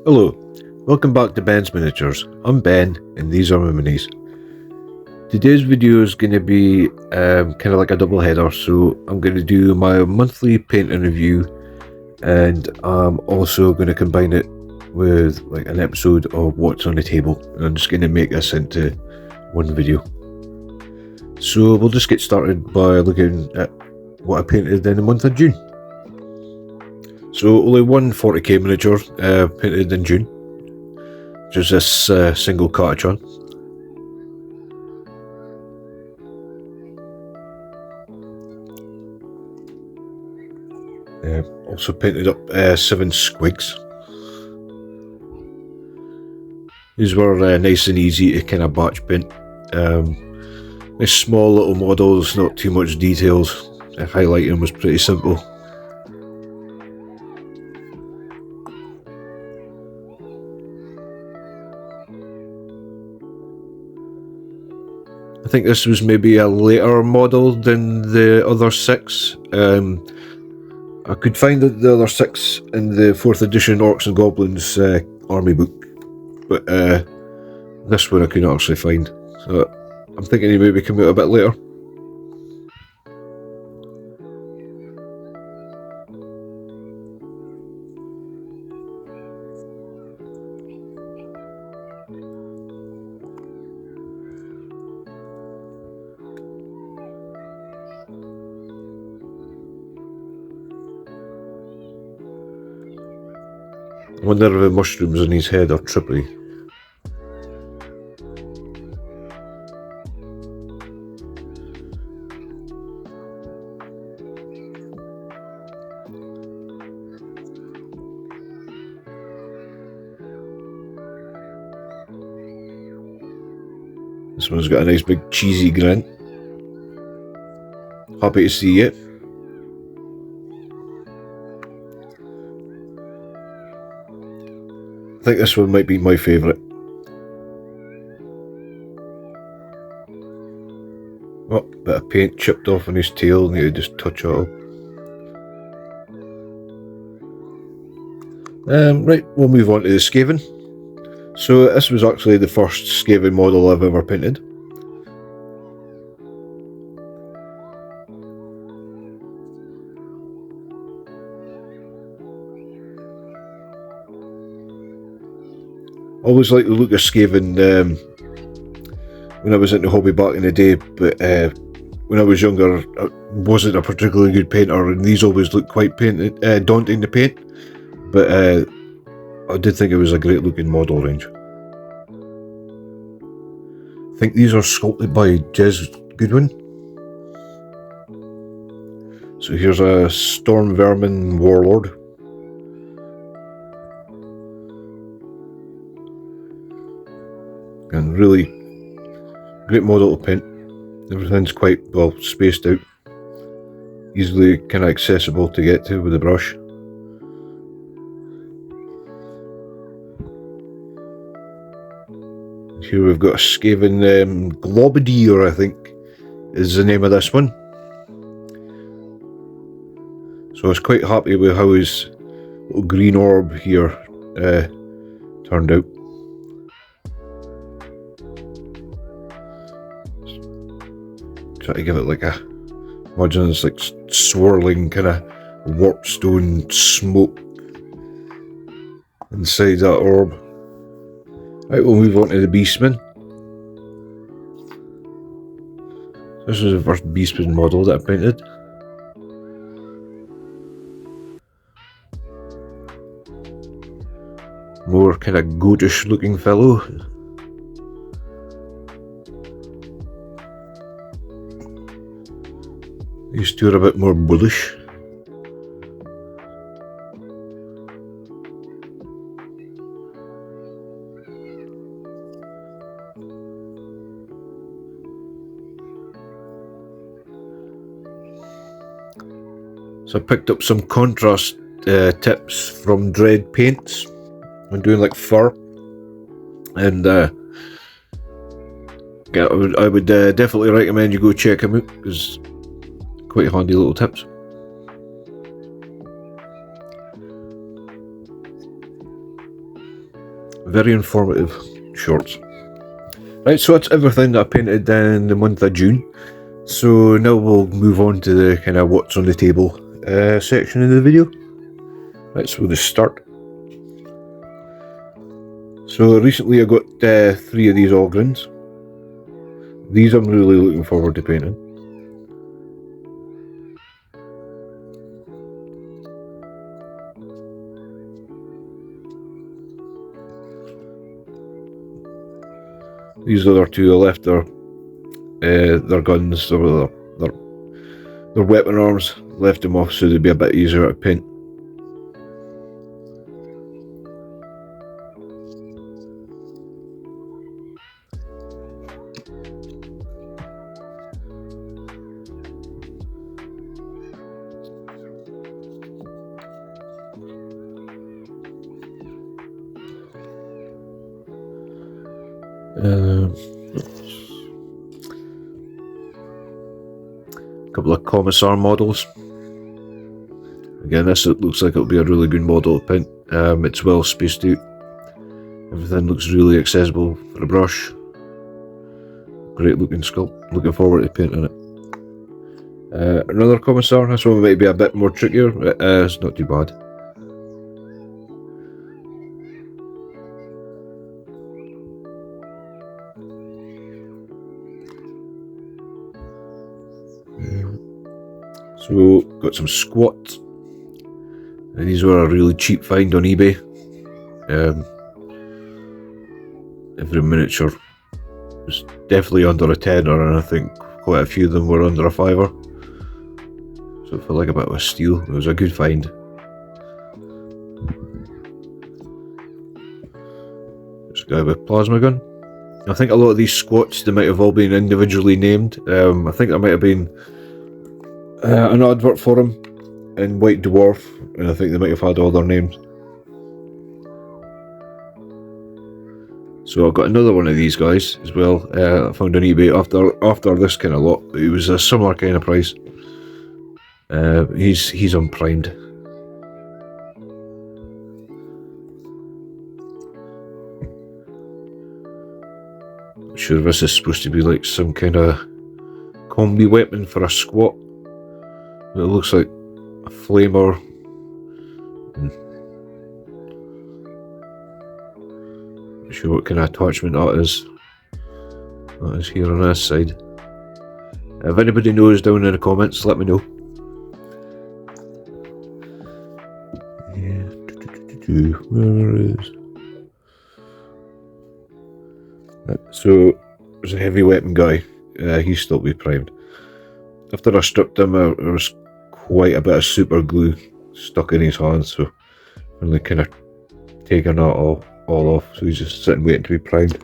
Hello, welcome back to Ben's Miniatures. I'm Ben and these are my minis. Today's video is going to be kind of like a double header, so I'm going to do my monthly painting review and I'm also going to combine it with like an episode of what's on the table. I'm just going to make this into one video. So we'll just get started by looking at what I painted in the month of June. So only one 40k miniature painted in June, which is this single Cartatron. Also painted up 7 squigs. These were nice and easy to kind of batch paint. Nice small little models, not too much details. Highlighting was pretty simple. I think this was maybe a later model than the other 6. I could find the other 6 in the 4th edition Orcs and Goblins army book, but this one I couldn't actually find, so I'm thinking he maybe came out a bit later. I wonder if the mushrooms on his head are triply. This one's got a nice big cheesy grin. Happy to see it. I think this one might be my favourite. Oh, bit of paint chipped off on his tail, need to just touch it up. Right, we'll move on to the Skaven. So this was actually the first Skaven model I've ever painted. I always liked the look of Skaven when I was into hobby back in the day, but when I was younger I wasn't a particularly good painter, and these always looked quite daunting to paint, but I did think it was a great looking model range. I think these are sculpted by Jez Goodwin. So here's a Storm Vermin Warlord. And really great model to paint. Everything's quite well spaced out, easily kind of accessible to get to with the brush. Here we've got a Skaven Globadier, I think is the name of this one. So I was quite happy with how his little green orb here turned out. Try to give it like a, imagine it's like swirling kind of warpstone smoke inside that orb. Right, we'll move on to the Beastman. This was the first Beastman model that I painted. More kind of goatish looking fellow. These two are a bit more bullish. So I picked up some contrast tips from Dread Paints. I'm doing like fur, and I would definitely recommend you go check them out, because quite handy little tips. very informative shorts. Right, so that's everything that I painted in the month of June. So now we'll move on to the kind of what's on the table section of the video. Right, so we'll just start. So recently I got 3 of these Ogrins. These I'm really looking forward to painting. These other 2 I left their guns, their weapon arms, left them off so they'd be a bit easier to paint. Couple of Commissar models. Again, this looks like it'll be a really good model to paint. It's well spaced out. Everything looks really accessible for a brush. Great looking sculpt. Looking forward to painting it. Another Commissar. This one might be a bit more trickier, but it's not too bad. So got some squats. And these were a really cheap find on eBay. Every miniature was definitely under a tenner, and I think quite a few of them were under a $5. So it felt like a bit of a steal. It was a good find. This guy with plasma gun. I think a lot of these squats, they might have all been individually named. I think there might have been an advert for them in White Dwarf, and I think they might have had all their names. So I've got another one of these guys as well. I found on eBay after this kind of lot. It was a similar kind of price. He's unprimed. Not sure if this is supposed to be like some kind of combi weapon for a squat. It looks like a flamer. Not sure what kind of attachment that is. That is here on this side. If anybody knows down in the comments, let me know. Where is? So there's a heavy weapon guy. He's still be primed. After I stripped him, there was quite a bit of super glue stuck in his hand, so I'm really kind of taking that all off. So he's just sitting waiting to be primed.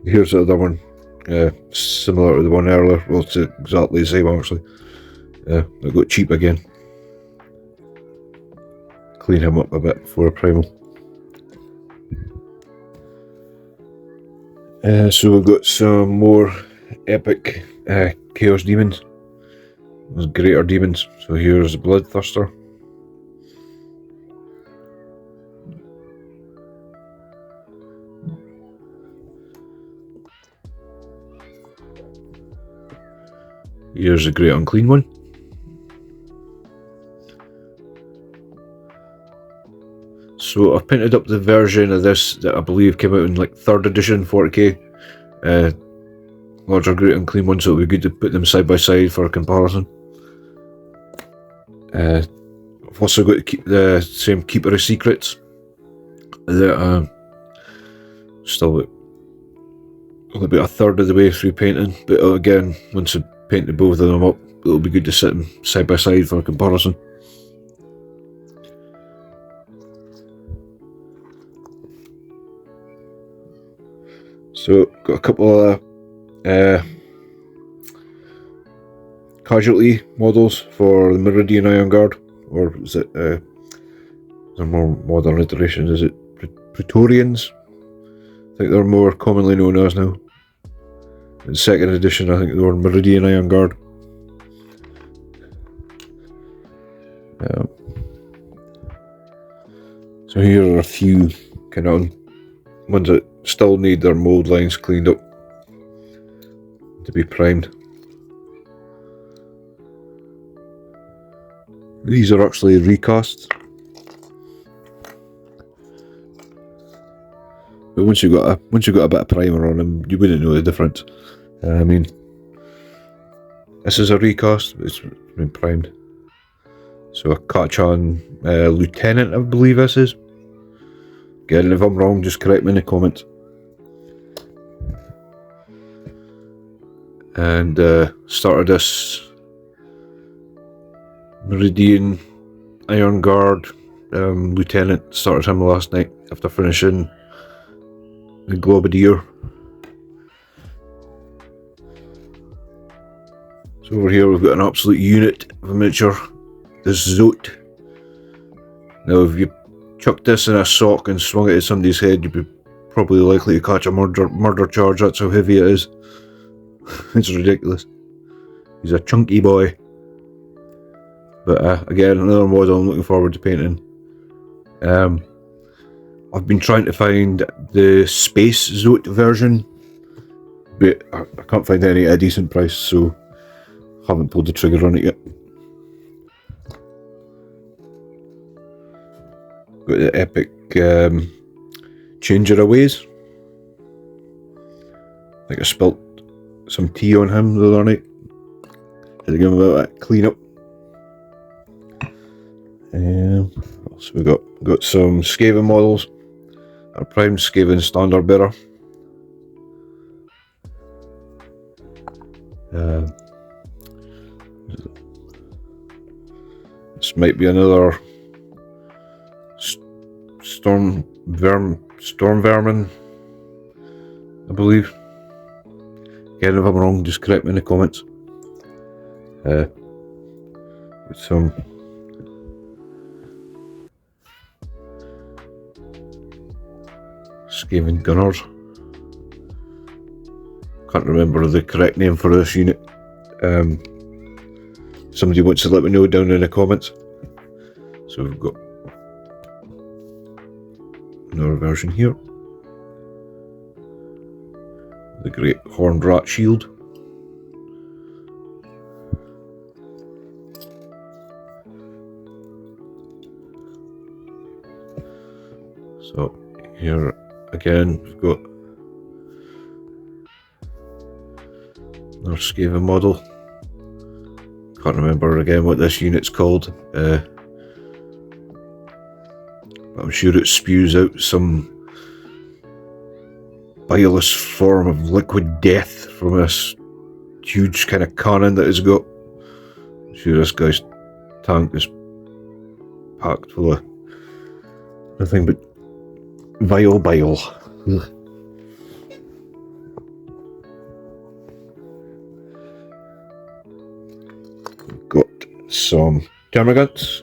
Here's the other one, similar to the one earlier. Well, it's exactly the same actually. I got cheap again. Clean him up a bit before primal. So we've got some more epic Chaos Demons. Those Greater Demons. So here's Bloodthirster. Here's a Great Unclean One. So I've painted up the version of this that I believe came out in like 3rd edition 40k. Larger Great Unclean One, so it would be good to put them side by side for a comparison. I've also got to keep the same Keeper of Secrets that still only about a third of the way through painting, but again, once I painted both of them up, it'll be good to sit them side by side for a comparison. So got a couple of casualty models for the Meridian Iron Guard, or is it they're more modern iterations, is it Praetorians? I think they're more commonly known as now. In 2nd edition I think they were Meridian Iron Guard. So here are a few kind of ones that still need their mould lines cleaned up to be primed. These are actually recasts. But once you got a bit of primer on them, you wouldn't know the difference. I mean, this is a recast, but it's been primed. So a Kachan Lieutenant, I believe this is. Again, if I'm wrong, just correct me in the comments. And started this Meridian Iron Guard Lieutenant. Started him last night after finishing the Globadier. So over here we've got an absolute unit of a miniature, the Zote. Now if you chucked this in a sock and swung it at somebody's head, you'd be probably likely to catch a murder charge. That's how heavy it is. It's ridiculous. He's a chunky boy. But again, another model I'm looking forward to painting. I've been trying to find the Space Zote version, but I can't find any at a decent price, so haven't pulled the trigger on it yet. Got the epic Changer Aways. I think I spilt some tea on him the other night. Had to give him a bit of a clean up. What else we got? We've got some Skaven models. Our prime Skaven Standard Bearer. This might be another Storm Vermin, I believe. Again, if I'm wrong, just correct me in the comments. With some Skaven Gunners. Can't remember the correct name for this unit. Somebody wants to let me know down in the comments. So we've got another version here. The Great Horned Rat Shield. So here again we've got our Skaven model. Can't remember again what this unit's called, but I'm sure it spews out some bilious form of liquid death from this huge kind of cannon that it's got. I'm sure this guy's tank is packed full of nothing but vile bile. Ugh. Got some termagants.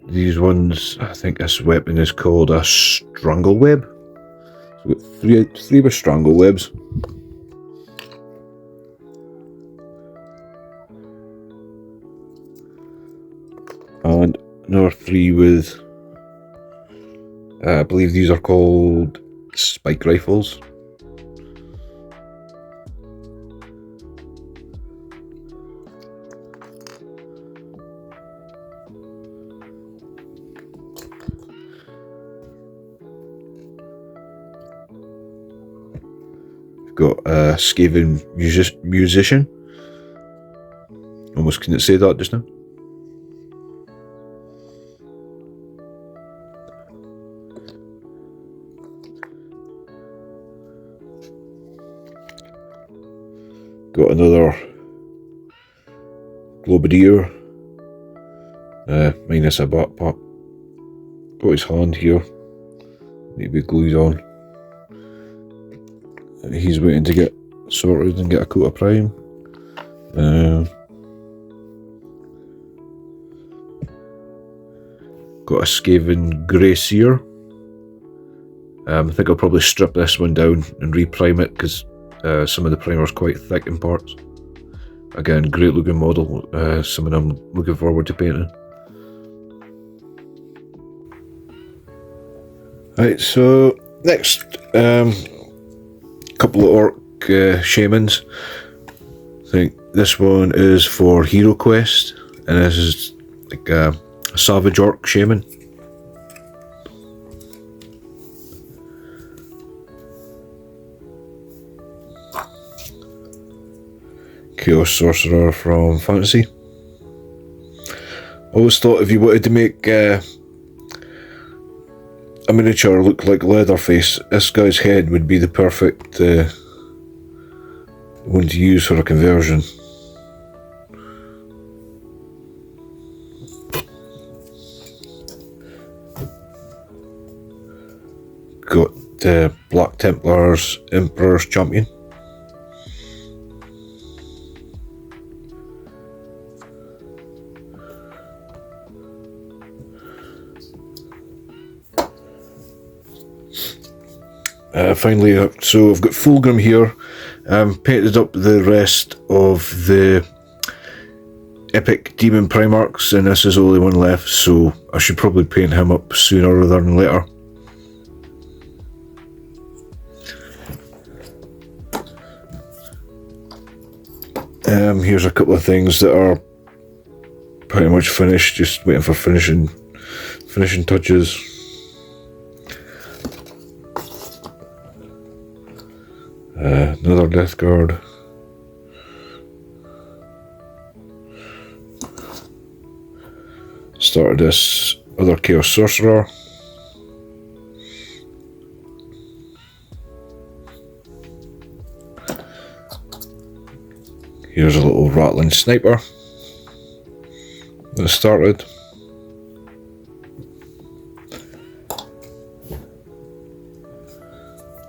These ones, I think this weapon is called a strangle web. So we've got three with strangle webs. And another three with, I believe these are called spike rifles. Got a Skaven musician. Almost couldn't say that just now. Got another Globadier, minus a backpack. Got his hand here, maybe glued on. He's waiting to get sorted and get a coat of prime. Got a Skaven Greyseer. I think I'll probably strip this one down and reprime it because some of the primer's quite thick in parts. Again, great looking model. Something I'm looking forward to painting. Right, so next, couple of orc shamans. I think this one is for Hero Quest, and this is like a savage orc shaman. Chaos Sorcerer from Fantasy. Always thought if you wanted to make a miniature look like Leatherface, this guy's head would be the perfect one to use for a conversion. Got Black Templars Emperor's Champion. Finally, so I've got Fulgrim here. Painted up the rest of the Epic Demon Primarchs, and this is the only one left, so I should probably paint him up sooner rather than later. Here's a couple of things that are pretty much finished, just waiting for finishing touches. Another Death Guard. Started this other Chaos Sorcerer. Here's a little Rattling Sniper that started.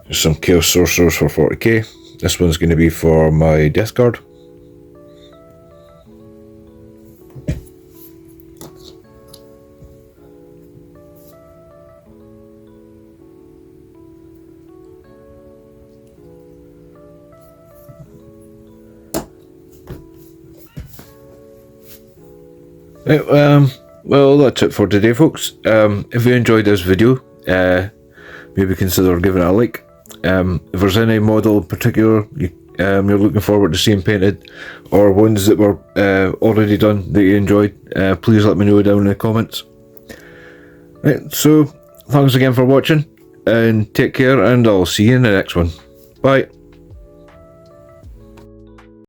There's some Chaos Sorcerers for 40k. This one's going to be for my Death Guard. Right, well, that's it for today, folks. If you enjoyed this video, maybe consider giving it a like. If there's any model in particular you're looking forward to seeing painted, or ones that were already done that you enjoyed, please let me know down in the comments. Right, so thanks again for watching, and take care, and I'll see you in the next one. Bye.